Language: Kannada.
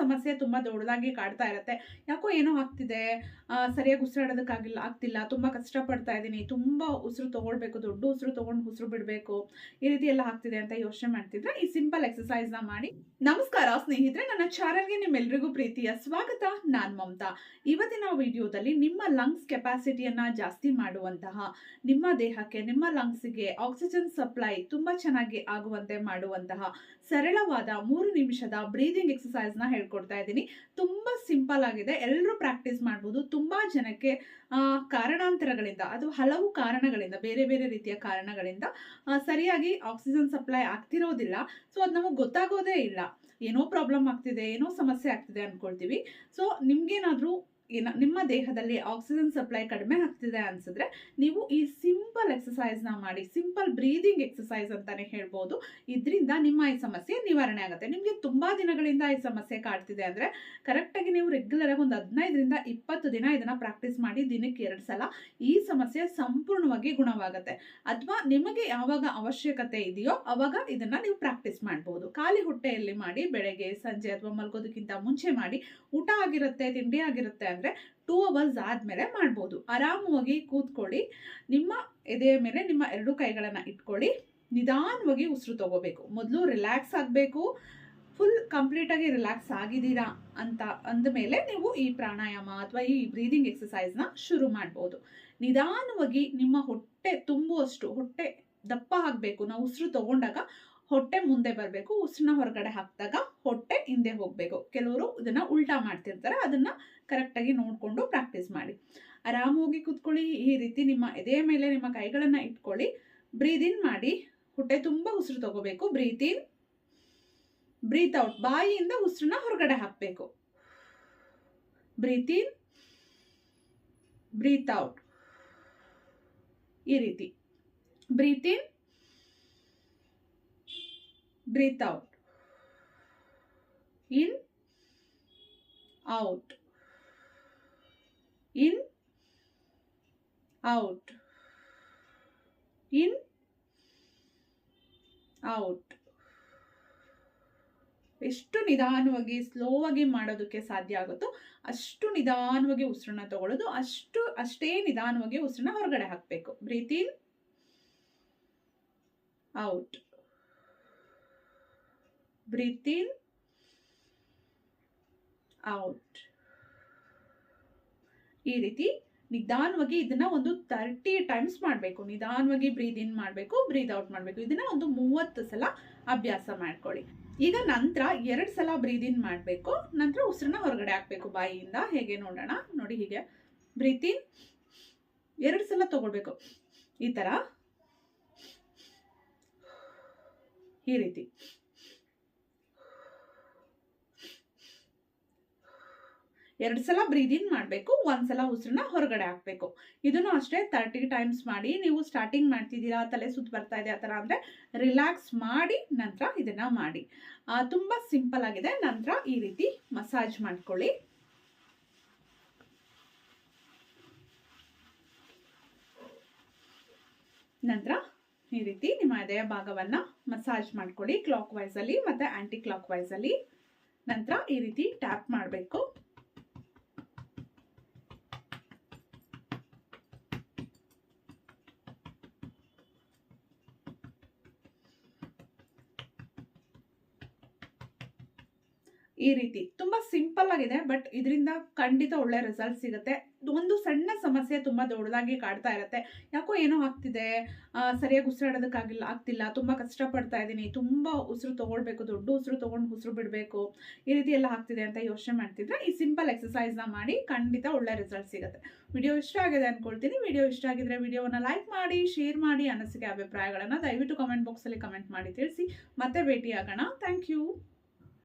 ಸಮಸ್ಯೆ ತುಂಬ ದೊಡ್ಡದಾಗಿ ಕಾಡ್ತಾ ಇರುತ್ತೆ. ಯಾಕೋ ಏನೋ ಆಗ್ತಿದೆ, ಸರಿಯಾಗಿ ಆಗ್ತಿಲ್ಲ, ತುಂಬ ಕಷ್ಟಪಡ್ತಾ ಇದ್ದೀನಿ, ತುಂಬ ಉಸಿರು ತೊಗೊಳ್ಬೇಕು, ದೊಡ್ಡ ಉಸಿರು ತೊಗೊಂಡು ಉಸಿರು ಬಿಡಬೇಕು, ಈ ರೀತಿ ಎಲ್ಲ ಆಗ್ತಿದೆ ಅಂತ ಯೋಚನೆ ಮಾಡ್ತಿದ್ರೆ ಈ ಸಿಂಪಲ್ ಎಕ್ಸಸೈಸ್ನ ಮಾಡಿ. ನಮಸ್ಕಾರ ಸ್ನೇಹಿತರೆ, ನನ್ನ ಚಾನಲ್ಗೆ ನಿಮ್ಮೆಲ್ಲರಿಗೂ ಪ್ರೀತಿಯ ಸ್ವಾಗತ. ನಾನು ಮಮತಾ. ಇವತ್ತಿನ ವಿಡಿಯೋದಲ್ಲಿ ನಿಮ್ಮ ಲಂಗ್ಸ್ ಕೆಪಾಸಿಟಿಯನ್ನ ಜಾಸ್ತಿ ಮಾಡುವಂತಹ, ನಿಮ್ಮ ದೇಹಕ್ಕೆ, ನಿಮ್ಮ ಲಂಗ್ಸ್ಗೆ ಆಕ್ಸಿಜನ್ ಸಪ್ಲೈ ತುಂಬಾ ಚೆನ್ನಾಗಿ ಆಗುವಂತೆ ಮಾಡುವಂತಹ ಸರಳವಾದ 3 ನಿಮಿಷದ ಬ್ರೀದಿಂಗ್ ಎಕ್ಸಸೈಸ್ನ ಹೇಳ್ಕೊಡ್ತಾ ಇದ್ದೀನಿ. ತುಂಬಾ ಸಿಂಪಲ್ ಆಗಿದೆ, ಎಲ್ಲರೂ ಪ್ರಾಕ್ಟೀಸ್ ಮಾಡ್ಬೋದು. ತುಂಬಾ ಜನಕ್ಕೆ ಕಾರಣಾಂತರಗಳಿಂದ, ಅದು ಹಲವು ಕಾರಣಗಳಿಂದ, ಬೇರೆ ಬೇರೆ ರೀತಿಯ ಕಾರಣಗಳಿಂದ ಸರಿಯಾಗಿ ಆಕ್ಸಿಜನ್ ಸಪ್ಲೈ ಆಗ್ತಿರೋದಿಲ್ಲ. ಸೊ ಅದು ನಮಗೆ ಗೊತ್ತಾಗೋದೇ ಇಲ್ಲ. ಏನೋ ಪ್ರಾಬ್ಲಮ್ ಆಗ್ತಿದೆ, ಏನೋ ಸಮಸ್ಯೆ ಆಗ್ತಿದೆ ಅನ್ಕೊಳ್ತೀವಿ. ಸೊ ನಿಮ್ಗೇನಾದ್ರೂ ನಿಮ್ಮ ದೇಹದಲ್ಲಿ ಆಕ್ಸಿಜನ್ ಸಪ್ಲೈ ಕಡಿಮೆ ಆಗ್ತಿದೆ ಅನ್ಸಿದ್ರೆ ನೀವು ಈ ಸಿಂಪಲ್ ಎಕ್ಸಸೈಸ್ನ ಮಾಡಿ. ಸಿಂಪಲ್ ಬ್ರೀದಿಂಗ್ ಎಕ್ಸಸೈಸ್ ಅಂತಾನೆ ಹೇಳ್ಬೋದು. ಇದರಿಂದ ನಿಮ್ಮ ಈ ಸಮಸ್ಯೆ ನಿವಾರಣೆ ಆಗುತ್ತೆ. ನಿಮಗೆ ತುಂಬಾ ದಿನಗಳಿಂದ ಈ ಸಮಸ್ಯೆ ಕಾಡ್ತಿದೆ ಅಂದ್ರೆ ಕರೆಕ್ಟಾಗಿ ನೀವು ರೆಗ್ಯುಲರ್ ಆಗಿ ಒಂದು 15ರಿಂದ 20 ದಿನ ಇದನ್ನ ಪ್ರಾಕ್ಟೀಸ್ ಮಾಡಿ, ದಿನಕ್ಕೆ 2 ಸಲ ಈ ಸಮಸ್ಯೆ ಸಂಪೂರ್ಣವಾಗಿ ಗುಣವಾಗುತ್ತೆ. ಅಥವಾ ನಿಮಗೆ ಯಾವಾಗ ಅವಶ್ಯಕತೆ ಇದೆಯೋ ಅವಾಗ ಇದನ್ನ ನೀವು ಪ್ರಾಕ್ಟೀಸ್ ಮಾಡಬಹುದು. ಖಾಲಿ ಹೊಟ್ಟೆಯಲ್ಲಿ ಮಾಡಿ, ಬೆಳಗ್ಗೆ, ಸಂಜೆ ಅಥವಾ ಮಲ್ಗೋದಕ್ಕಿಂತ ಮುಂಚೆ ಮಾಡಿ. ಊಟ ಆಗಿರುತ್ತೆ, ತಿಂಡಿ ಆಗಿರುತ್ತೆ ಅಂದ್ರೆ 2 ಅವರ್ಸ್ ಆದ್ಮೇಲೆ ಮಾಡ್ಬೋದು. ಆರಾಮವಾಗಿ ಕೂತ್ಕೊಳ್ಳಿ, ನಿಮ್ಮ ಎದೆಯ ಮೇಲೆ ನಿಮ್ಮ 2 ಕೈಗಳನ್ನ ಇಟ್ಕೊಳ್ಳಿ, ನಿಧಾನವಾಗಿ ಉಸಿರು ತಗೋಬೇಕು. ಮೊದಲು ರಿಲ್ಯಾಕ್ಸ್ ಆಗಬೇಕು. ಫುಲ್ ಕಂಪ್ಲೀಟ್ ಆಗಿ ರಿಲ್ಯಾಕ್ಸ್ ಆಗಿದ್ದೀರಾ ಅಂತ ಅಂದಮೇಲೆ ನೀವು ಈ ಪ್ರಾಣಾಯಾಮ ಅಥವಾ ಈ ಬ್ರೀದಿಂಗ್ ಎಕ್ಸಸೈಸ್ನ ಶುರು ಮಾಡ್ಬೋದು. ನಿಧಾನವಾಗಿ ನಿಮ್ಮ ಹೊಟ್ಟೆ ತುಂಬುವಷ್ಟು, ಹೊಟ್ಟೆ ದಪ್ಪ ಆಗಬೇಕು. ನಾವು ಉಸಿರು ತಗೊಂಡಾಗ ಹೊಟ್ಟೆ ಮುಂದೆ ಬರಬೇಕು, ಉಸಿರನ್ನ ಹೊರಗಡೆ ಹಾಕಿದಾಗ ಹೊಟ್ಟೆ ಹಿಂದೆ ಹೋಗಬೇಕು. ಕೆಲವರು ಇದನ್ನ ಉಲ್ಟಾ ಮಾಡ್ತಿರ್ತಾರೆ. ಅದನ್ನ ಕರೆಕ್ಟಾಗಿ ನೋಡಿಕೊಂಡು ಪ್ರಾಕ್ಟೀಸ್ ಮಾಡಿ. ಆರಾಮಾಗಿ ಕೂತ್ಕೊಳ್ಳಿ. ಈ ರೀತಿ ನಿಮ್ಮ ಎದೆಯ ಮೇಲೆ ನಿಮ್ಮ ಕೈಗಳನ್ನ ಇಟ್ಕೊಳ್ಳಿ. ಬ್ರೀತ್ ಇನ್ ಮಾಡಿ, ಹೊಟ್ಟೆ ತುಂಬ ಉಸಿರು ತಗೋಬೇಕು. ಬ್ರೀತ್ ಇನ್, ಬ್ರೀತ್ ಔಟ್. ಬಾಯಿಯಿಂದ ಉಸಿರನ್ನ ಹೊರಗಡೆ ಹಾಕಬೇಕು. ಬ್ರೀತ್ ಇನ್, ಬ್ರೀತ್ ಔಟ್. ಈ ರೀತಿ ಬ್ರೀತ್ ಇನ್, ಬ್ರೀತ್ ಔಟ್, ಇನ್, ಔಟ್, ಇನ್, ಔಟ್, ಇನ್, ಔಟ್. ಎಷ್ಟು ನಿಧಾನವಾಗಿ ಸ್ಲೋ ಆಗಿ ಮಾಡೋದಕ್ಕೆ ಸಾಧ್ಯ ಆಗುತ್ತೋ ಅಷ್ಟು ನಿಧಾನವಾಗಿ ಉಸಿರನ್ನ ತಗೊಳ್ಳೋದು, ಅಷ್ಟೇ ನಿಧಾನವಾಗಿ ಉಸಿರನ್ನ ಹೊರಗಡೆ ಹಾಕಬೇಕು. ಬ್ರೀತ್ ಇನ್, ಔಟ್, ಬ್ರೀತ್ ಇನ್, ಔಟ್. ಈ ರೀತಿ ನಿಧಾನವಾಗಿ ಇದನ್ನ ಒಂದು 30 ಟೈಮ್ಸ್ ಮಾಡಬೇಕು. ನಿಧಾನವಾಗಿ ಬ್ರೀತ್ ಇನ್ ಮಾಡಬೇಕು, ಬ್ರೀತ್ ಔಟ್ ಮಾಡಬೇಕು. ಇದನ್ನ ಒಂದು 30 ಸಲ ಅಭ್ಯಾಸ ಮಾಡ್ಕೊಳ್ಳಿ. ಈಗ ನಂತರ 2 ಸಲ ಬ್ರೀತ್ ಇನ್ ಮಾಡಬೇಕು, ನಂತರ ಉಸಿರನ್ನ ಹೊರಗಡೆ ಹಾಕಬೇಕು ಬಾಯಿಯಿಂದ. ಹೇಗೆ ನೋಡೋಣ. ನೋಡಿ, ಹೀಗೆ ಬ್ರೀತ್ ಇನ್ 2 ಸಲ ತಗೊಳ್ಬೇಕು. ಈ ತರ, ಈ ರೀತಿ. ಎರಡು ಸಲ ಬ್ರೀತ್ ಇನ್ ಮಾಡಬೇಕು, 1 ಸಲ ಉಸಿರನ್ನ ಹೊರಗಡೆ ಹಾಕಬೇಕು. ಇದನ್ನು ಅಷ್ಟೇ 30 ಟೈಮ್ಸ್ ಮಾಡಿ. ನೀವು ಸ್ಟಾರ್ಟಿಂಗ್ ಮಾಡ್ತಿದ್ದೀರಾ, ತಲೆ ಸುತ್ತ ಬರ್ತಾ ಇದೆ ಆ ಥರ ಅಂದರೆ ರಿಲ್ಯಾಕ್ಸ್ ಮಾಡಿ ನಂತರ ಇದನ್ನ ಮಾಡಿ. ತುಂಬ ಸಿಂಪಲ್ ಆಗಿದೆ. ನಂತರ ಈ ರೀತಿ ಮಸಾಜ್ ಮಾಡ್ಕೊಳ್ಳಿ. ನಂತರ ಈ ರೀತಿ ನಿಮ್ಮ ಎದೆಯ ಭಾಗವನ್ನ ಮಸಾಜ್ ಮಾಡ್ಕೊಳ್ಳಿ, ಕ್ಲಾಕ್ ವೈಸ್ ಅಲ್ಲಿ ಮತ್ತೆ ಆಂಟಿ ಕ್ಲಾಕ್ ವೈಸ್ ಅಲ್ಲಿ. ನಂತರ ಈ ರೀತಿ ಟ್ಯಾಪ್ ಮಾಡಬೇಕು. ಈ ರೀತಿ ತುಂಬಾ ಸಿಂಪಲ್ ಆಗಿದೆ, ಬಟ್ ಇದರಿಂದ ಖಂಡಿತ ಒಳ್ಳೆ ರಿಸಲ್ಟ್ ಸಿಗುತ್ತೆ. ಒಂದು ಸಣ್ಣ ಸಮಸ್ಯೆ ತುಂಬಾ ದೊಡ್ಡದಾಗಿ ಕಾಡ್ತಾ ಇರುತ್ತೆ. ಯಾಕೋ ಏನೋ ಆಗ್ತಿದೆ, ಸರಿಯಾಗಿ ಆಗ್ತಿಲ್ಲ, ತುಂಬಾ ಕಷ್ಟಪಡ್ತಾ ಇದ್ದೀನಿ, ತುಂಬಾ ಉಸಿರು ತಗೊಳ್ಬೇಕು, ದೊಡ್ಡ ಉಸಿರು ತಗೊಂಡು ಉಸಿರು ಬಿಡಬೇಕು, ಈ ರೀತಿ ಎಲ್ಲ ಆಗ್ತಿದೆ ಅಂತ ಯೋಚನೆ ಮಾಡ್ತಿದ್ರೆ ಈ ಸಿಂಪಲ್ ಎಕ್ಸಸೈಸ್ನ ಮಾಡಿ. ಖಂಡಿತ ಒಳ್ಳೆ ರಿಸಲ್ಟ್ ಸಿಗುತ್ತೆ. ವಿಡಿಯೋ ಇಷ್ಟ ಆಗಿದೆ ಅನ್ಕೊಳ್ತೀನಿ. ವಿಡಿಯೋ ಇಷ್ಟ ಆಗಿದ್ರೆ ವಿಡಿಯೋವನ್ನ ಲೈಕ್ ಮಾಡಿ, ಶೇರ್ ಮಾಡಿ. ಅನಿಸಿಕೆ ಅಭಿಪ್ರಾಯಗಳನ್ನ ದಯವಿಟ್ಟು ಕಮೆಂಟ್ ಬಾಕ್ಸಲ್ಲಿ ಕಮೆಂಟ್ ಮಾಡಿ ತಿಳಿಸಿ. ಮತ್ತೆ ಭೇಟಿ ಆಗೋಣ. Thank you.